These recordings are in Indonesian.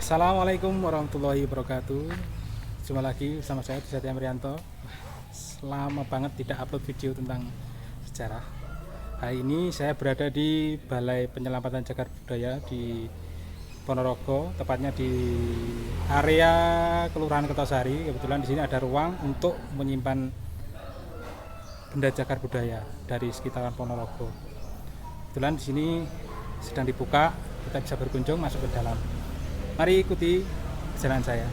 Assalamualaikum warahmatullahi wabarakatuh. Jumpa lagi bersama saya Satya Amrianto. Lama banget tidak upload video tentang sejarah. Hari ini saya berada di Balai Penyelamatan Cagar Budaya di Ponorogo, tepatnya di area Kelurahan Kertosari. Kebetulan di sini ada ruang untuk menyimpan benda cagar budaya dari sekitaran Ponorogo. Kebetulan di sini sedang dibuka, kita bisa berkunjung masuk ke dalam. Mari ikuti jalan saya.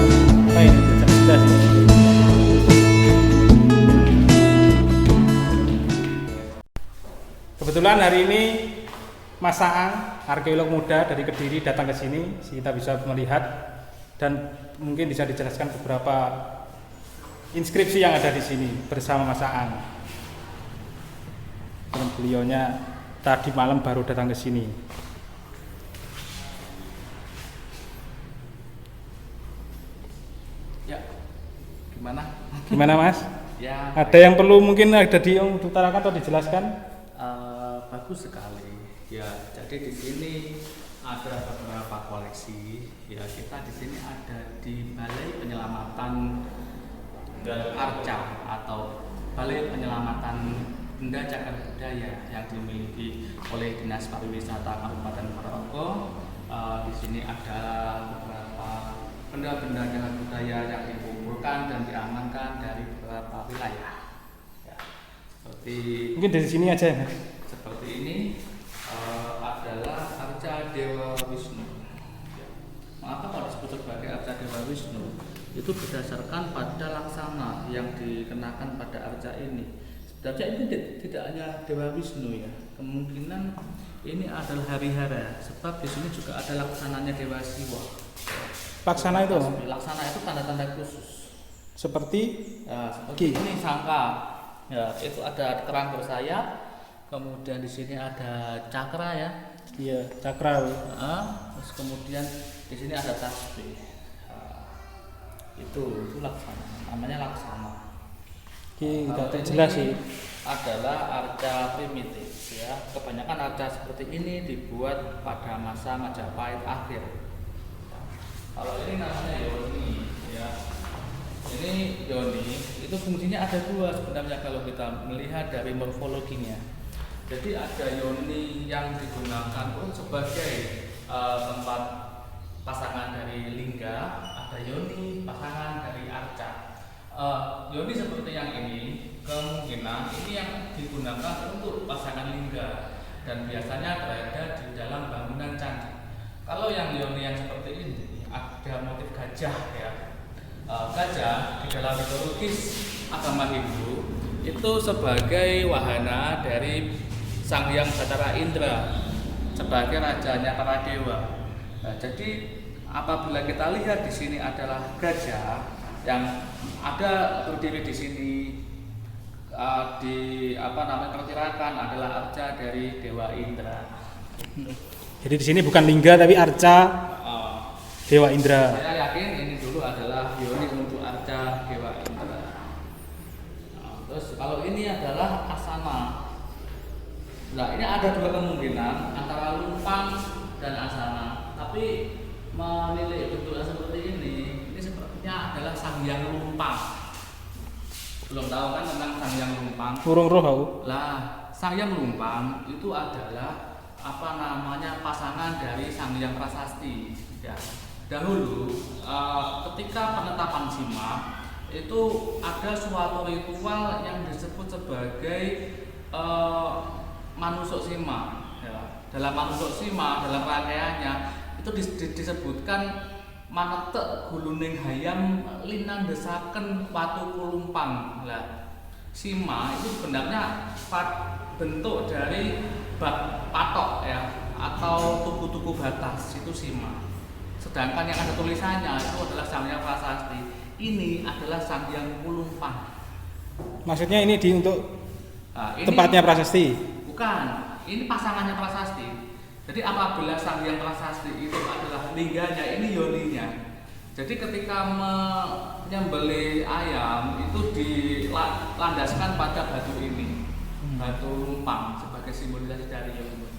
Ini apa ini? Jelas ini. Kebetulan hari ini Mas Aang, arkeolog muda dari Kediri datang ke sini. Kita bisa melihat dan mungkin bisa dijelaskan beberapa inskripsi yang ada di sini bersama Mas Aang. Dan beliaunya tadi malam baru datang ke sini. Ya, gimana? Gimana Mas? Ya, Ada yang perlu mungkin ada diutarakan atau dijelaskan? bagus sekali. Ya, jadi di sini ada beberapa koleksi. Ya, kita di sini ada di Balai Penyelamatan Arca atau Balai Penyelamatan Benda Cagar Budaya yang dimiliki oleh Dinas Pariwisata Kabupaten Ponorogo. Di sini ada beberapa benda-benda cagar budaya yang dikumpulkan dan diamankan dari beberapa wilayah. Ya, seperti Mungkin dari sini aja. seperti ini adalah arca Dewa Wisnu. Ya. Mengapa kalau disebut sebagai arca Dewa Wisnu? Itu berdasarkan pada laksana yang dikenakan pada arca ini. Sebenarnya ini tidak hanya Dewa Wisnu ya. Kemungkinan ini adalah Harihara, sebab di sini juga ada laksananya Dewa Siwa. Laksana itu Laksana itu tanda-tanda khusus. seperti Ya, seperti Ki. ini sangka. Ya, itu ada kerang bersayap. Kemudian di sini ada cakra ya. iya cakra. Terus kemudian di sini ada tasbih. Itu laksana. Namanya laksana. Ki Kalau tidak ini jelas sih. adalah arca primitif ya. Kebanyakan arca seperti ini dibuat pada masa Majapahit akhir. Kalau ini namanya yoni ya. Ini yoni itu fungsinya ada dua sebenarnya kalau kita melihat dari morfologinya. Jadi ada yoni yang digunakan sebagai tempat pasangan dari lingga, ada yoni pasangan dari arca. Yoni seperti yang ini kemungkinan ini yang digunakan untuk pasangan lingga dan biasanya berada di dalam bangunan candi. Kalau yang yoni yang seperti ini ada motif gajah ya. Gajah di dalam mitologis agama Hindu itu sebagai wahana dari Sang Hyang Bathara Indra sebagai rajanya para dewa. Nah, jadi apabila kita lihat di sini adalah gajah yang ada berdiri di sini diperkirakan adalah arca dari Dewa Indra. Jadi di sini bukan lingga tapi arca Uh, Dewa Indra. Saya yakin ini dulu adalah yoni untuk arca Dewa Indra. Terus kalau ini adalah asana. Nah, ini ada dua kemungkinan antara lumpang dan asana. Tapi menilai bentuknya seperti ini sepertinya adalah Sang Hyang Lumpang. Belum tahu kan tentang Sang Hyang Lumpang? Urung roh aku. Lah, Sang Hyang Lumpang itu adalah pasangan dari Sang Hyang Prasasti. Ya. Dahulu ketika penetapan Sima itu ada suatu ritual yang disebut sebagai manusuk Sima. Ya. Dalam manusuk Sima dalam rangkaiannya itu disebutkan manetek guluning hayam linandesaken watu kulumpang. Lah, Sima itu sebenarnya bentuk dari bak patok ya, atau tugu-tugu batas itu Sima. Sedangkan yang ada tulisannya itu adalah Sanghyang Prasasti. Ini adalah Sanghyang Pulumpang. Maksudnya ini untuk Nah, ini tempatnya prasasti. bukan, ini pasangannya prasasti. Jadi apabila Sanghyang Prasasti itu adalah lingganya, ini yoninya. Jadi ketika menyembelih ayam itu dilandaskan pada batu ini, batu lumpang sebagai simbolisasi dari yoni.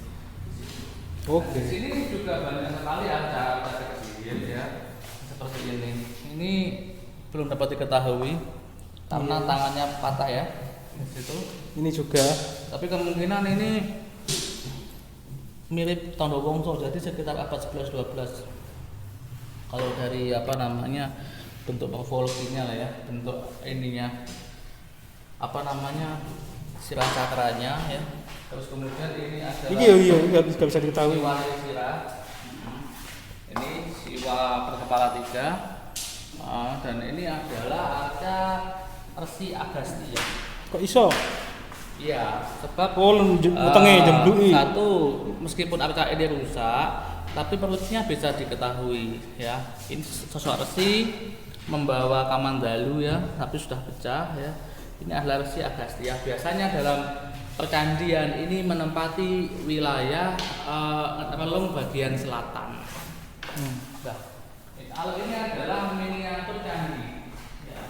Oke. Di sini juga banyak sekali ada kecil ya, seperti ini. Ini belum dapat diketahui karena tangannya patah ya. Di situ. Ini juga. Tapi kemungkinan ini mirip Tondo Wongso, jadi sekitar abad 11-12. Kalau dari apa namanya bentuk morfologinya lah ya, bentuk ininya apa namanya sirah cakranya ya. Terus kemudian ini adalah Iya, nggak bisa diketahui. siwa sirah. Ini siwa berkepala 3. Dan ini adalah arca Resi Agastya. Kok iso? Iya, sebab Wetenge jemblui. satu, meskipun arca ini rusak, tapi perutnya bisa diketahui ya. Ini sosok resi membawa kamandalu ya, tapi sudah pecah ya. Ini adalah Resi Agastya. Biasanya dalam percandian ini menempati wilayah relung bagian selatan. Nah, kalau ini adalah miniatur candi. Ya.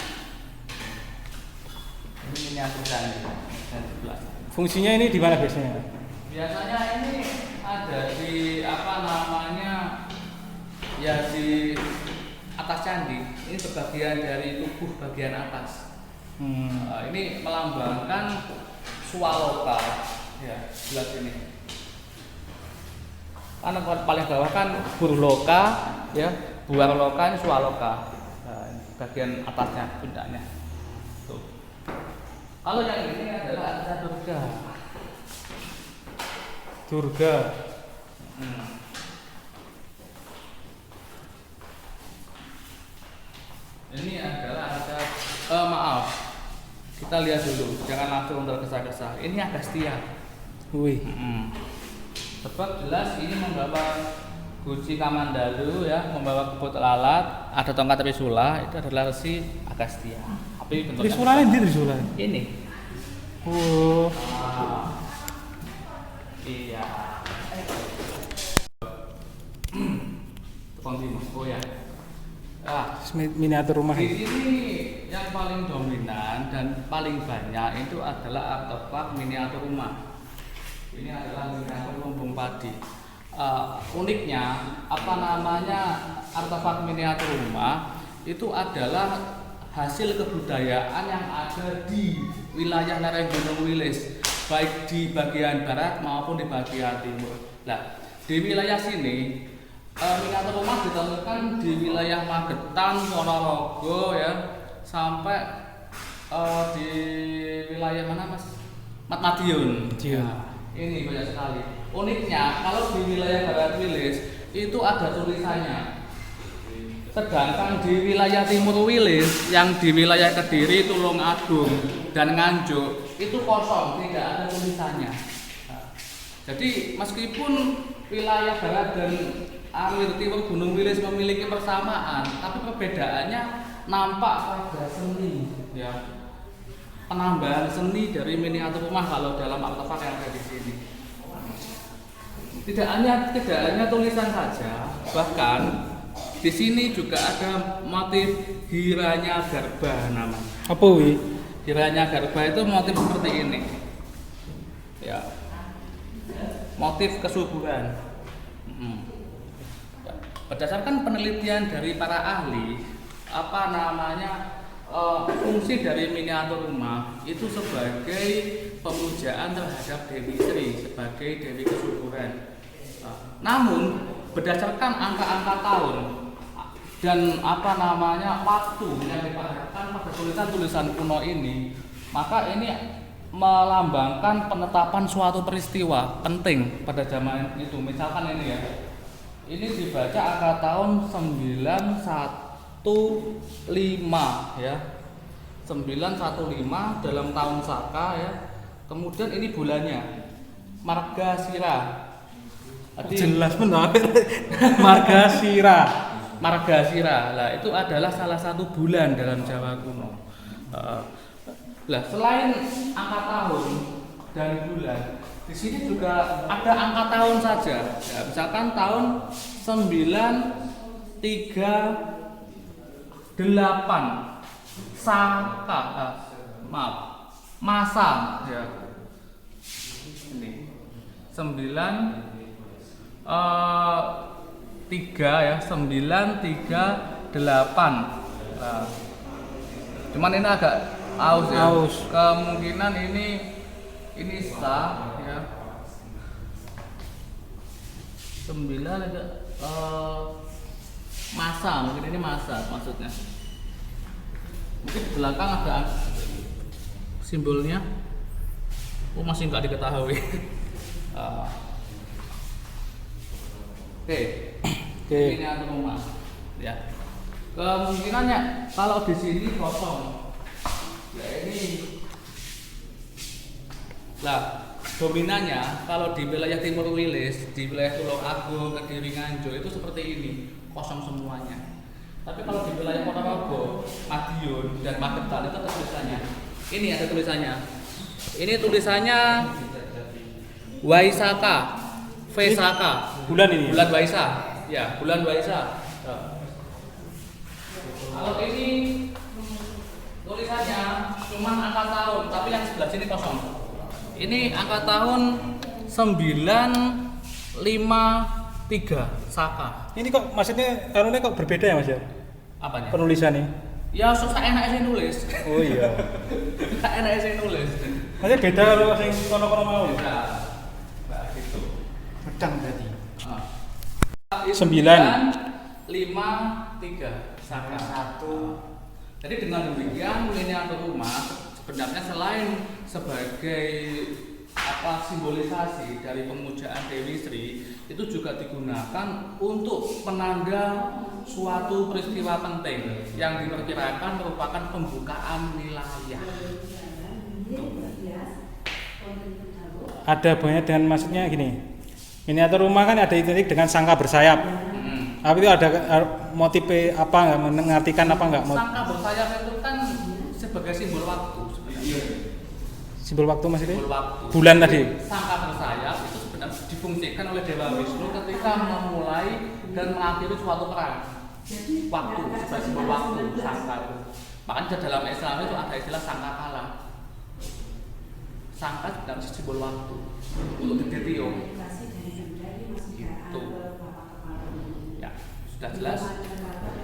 Ini miniatur candi. Fungsinya ini di mana biasanya? Biasanya ini ada di apa namanya ya di atas candi. Ini sebagian dari tubuh bagian atas. Ini melambangkan Swaloka ya, sebelah sini. Karena paling bawah kan Burloka ya, Buar Loka ini Swaloka. Nah, ini bagian atasnya pundaknya. Tuh. Kalau yang ini adalah arca Durga. Durga. Ini adalah arca maaf. Kita lihat dulu, jangan langsung tergesa-gesa. Ini Agastya. Wih. Sebab jelas ini membawa guci kamandalu ya, membawa kebut lalat, ada tongkat trisula, itu adalah Resi Agastya. Tapi bentuknya Trisulanya di Trisula. ini. Oh. Iya. Tukang timus. Oh ya. Miniatur rumah. Di sini yang paling dominan dan paling banyak itu adalah artefak miniatur rumah. Ini adalah miniatur lumbung padi. Uniknya apa namanya artefak miniatur rumah itu adalah hasil kebudayaan yang ada di wilayah lereng Gunung Wilis, baik di bagian barat maupun di bagian timur. Nah, di wilayah sini miniatur rumah ditemukan di wilayah Magetan, Ponorogo ya, sampai di wilayah mana Mas? Madiun. Nah, ini banyak sekali. Uniknya kalau di wilayah barat Wilis itu ada tulisannya. Sedangkan di wilayah timur Wilis yang di wilayah Kediri, Tulungagung dan Nganjuk itu kosong, tidak ada tulisannya. Nah, jadi meskipun wilayah barat dan alir timur Gunung Wilis memiliki persamaan, tapi perbedaannya nampak pada seni ya. Penambahan seni dari miniatur rumah kalau dalam artefak yang ada di sini. Tidak hanya tulisan saja, bahkan di sini juga ada motif Hiranya Garba namanya. Apa wi? Hiranya Garba itu motif seperti ini. Ya. Motif kesuburan. Berdasarkan penelitian dari para ahli, apa namanya fungsi dari miniatur rumah itu sebagai pemujaan terhadap Dewi Sri sebagai Dewi kesuburan. Namun berdasarkan angka-angka tahun dan apa namanya waktu yang dipadatkan pada tulisan-tulisan kuno ini, maka ini melambangkan penetapan suatu peristiwa penting pada zaman itu. Misalkan ini ya, ini dibaca angka tahun 915 ya, 915 dalam tahun Saka ya. Kemudian ini bulannya Margasira Tadi Jelas benar. Margasira. Margasira, lah itu adalah salah satu bulan dalam Jawa kuno. Lah selain angka tahun dan bulan, di sini juga ada angka tahun saja. Ya, misalkan tahun 938 Saka, maaf, masa ya. Ini 938. Nah, cuman ini agak aus ya. Aus. Kemungkinan ini sah ya. 9 ada masa, mungkin ini masa maksudnya. Mungkin di belakang ada simbolnya. Oh, masih nggak diketahui. Oke. Ini atau rumah. Ya. Kemungkinannya kalau di sini kosong. Ya ini. Lah, dominannya kalau di wilayah Timur Wilis, di wilayah Tulungagung, Kediri, Nganjuk itu seperti ini, kosong semuanya. Tapi kalau di wilayah Ponorogo, Madiun dan Magetan itu ada tulisannya. Ini ada tulisannya. Ini tulisannya Waisaka, Vesaka. Bulan ini. Bulan Waisak. Ya, bulan Waisak. Kalau ini tulisannya cuma angka tahun, tapi yang sebelah sini kosong. Ini angka tahun 953 Saka. Ini kok maksudnya karena kok berbeda ya Mas ya? Apanya? Penulisannya. Ya susah enak saya nulis. Oh iya. Susah enak saya nulis. Maksudnya beda kalau sing kono-kono mau. Beda. Nah, gitu. Pedang berarti. 953 Saka. Jadi dengan demikian miniatur rumah sebenarnya selain sebagai simbolisasi dari pemujaan Dewi Sri, itu juga digunakan untuk penanda suatu peristiwa penting yang diperkirakan merupakan pembukaan wilayah. Ada banyak dengan maksudnya gini. Miniatur rumah kan ada identik dengan sangka bersayap. Tapi itu ada motif apa nggak, mengartikan apa nggak? Sangka bersayap itu kan sebagai simbol waktu sebenarnya. Simbol waktu maksudnya? Simbol waktu. Bulan tadi. Sangka bersayap itu sebenarnya difungsikan oleh Dewa Wisnu ketika memulai dan mengakhiri suatu perang. Waktu sebagai simbol waktu sangka itu. Makanya dalam Islam itu ada istilah sangka kala. Sangka sebenarnya simbol waktu untuk ditiup. Gitu. Ya, sudah jelas.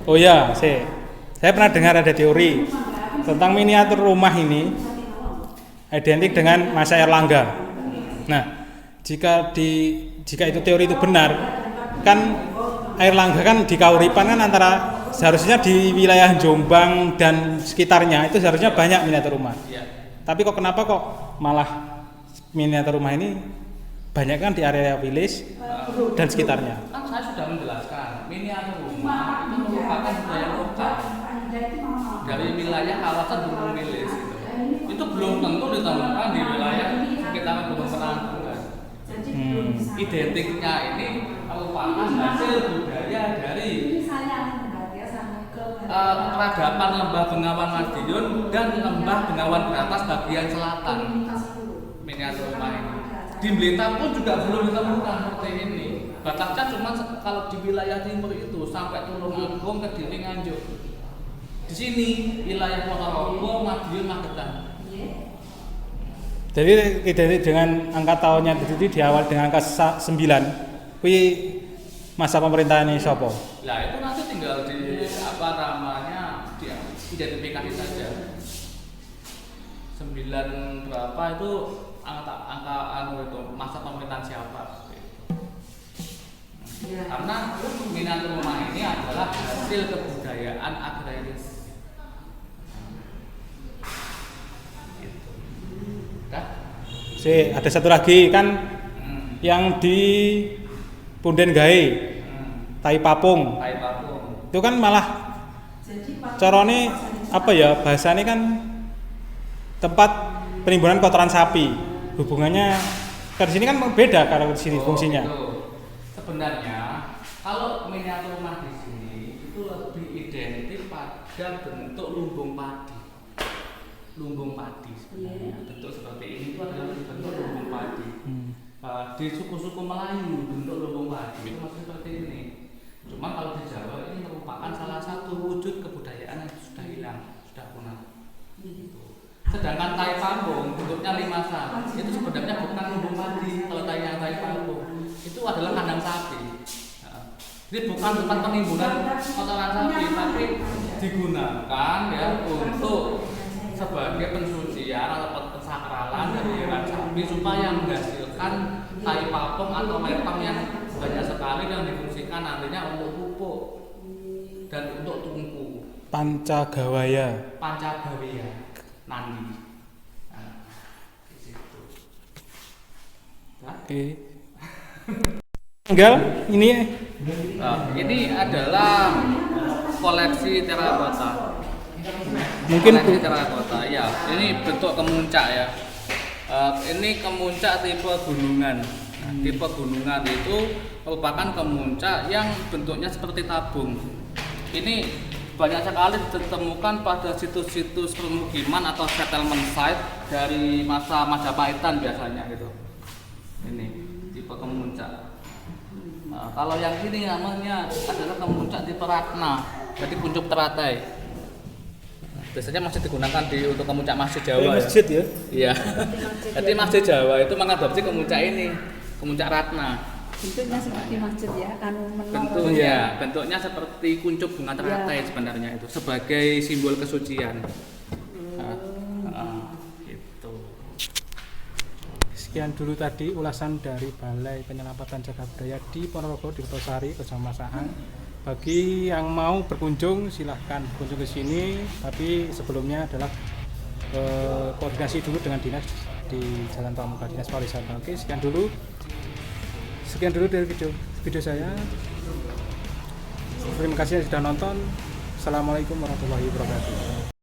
Oh ya, saya pernah dengar ada teori tentang miniatur rumah ini identik dengan masa Erlangga. Nah, jika itu teori itu benar, kan Airlangga kan di Kauripan kan antara seharusnya di wilayah Jombang dan sekitarnya itu seharusnya banyak miniatur rumah. Ya. Tapi kenapa malah miniatur rumah ini banyak kan di area Wilis dan sekitarnya? Kan saya sudah menjelaskan, miniatur rumah itu merupakan budaya lokal dari wilayah kawasan Gunung Wilis gitu. Itu belum tentu ditemukan di wilayah sekitaran Gunung Penanggungan. Identiknya ini merupakan hasil budaya dari peradaban Lembah Bengawan Madiun dan Lembah Bengawan Beratas bagian selatan. Miniatur rumah ini di Blitar pun juga belum ditemukan seperti ini. Batasnya cuma kalau di wilayah timur itu sampai Tulungagung, Kediri, Nganjuk. Di sini wilayah Ponorogo, Madiun, Magetan. Jadi identik dengan angka tahunnya itu di awal dengan angka 9. Kui masa pemerintahan ini siapa? Nah itu nanti tinggal di identifikasi saja. 9 berapa itu angka itu masa pemerintahan siapa? Karena miniatur rumah ini adalah hasil kebudayaan agraris. Ada satu lagi kan yang di Punden Gae, Tai Papung. Itu kan malah corone apa ya, bahasanya kan tempat penimbunan kotoran sapi. Hubungannya kan di sini kan beda kalau di sini fungsinya. Gitu. sebenarnya kalau miniatur rumah di sini itu lebih identik pada bentuk lumbung padi. Lumbung padi sebenarnya bentuk seperti ini itu adalah bentuk lumbung padi. Di suku-suku Melayu bentuk lumbung padi itu masih seperti ini. Cuma kalau di Jawa ini merupakan salah satu wujud kebudayaan yang sudah hilang, sudah punah. Sedangkan tai pambung bentuknya limasan itu sebenarnya bukan lumbung padi. Kalau tai pambung itu adalah kandang sapi. Ini bukan tempat penimbunan kotoran sapi, tapi digunakan ya untuk sebagai pensucian atau pensakralan dari hewan sapi supaya menghasilkan tai papung atau lepang yang banyak sekali yang difungsikan nantinya untuk pupuk dan untuk tungku. Pancagawaya Nandi. Nah, di situ. Oke. Tinggal ini ini adalah koleksi terakota. mungkin Koleksi terakota. Ya, ini bentuk kemuncak ya. Ini kemuncak tipe gunungan. Nah, tipe gunungan itu merupakan kemuncak yang bentuknya seperti tabung. Ini banyak sekali ditemukan pada situs-situs permukiman atau settlement site dari masa Majapahitan biasanya gitu. Ini tipe kemuncak. Nah, kalau yang ini namanya adalah kemuncak tipe Ratna, jadi kuncup teratai. Biasanya masih digunakan untuk kemuncak masjid Jawa. masjid ya. Iya. Jadi masjid Jawa itu mengadopsi kemuncak ini, kemuncak Ratna. Bentuknya seperti masjid ya, Bentuknya seperti kuncup bunga teratai sebenarnya itu sebagai simbol kesucian. Gitu. Sekian dulu tadi ulasan dari Balai Penyelamatan Cagar Budaya di Ponorogo di Kertosari, Kecamatan Masaang. Bagi yang mau berkunjung silahkan berkunjung ke sini, tapi sebelumnya adalah koordinasi dulu dengan dinas di Jalan Pramuka, Dinas Pariwisata. Oke, sekian dulu dari video saya. Terima kasih yang sudah nonton. Assalamualaikum warahmatullahi wabarakatuh.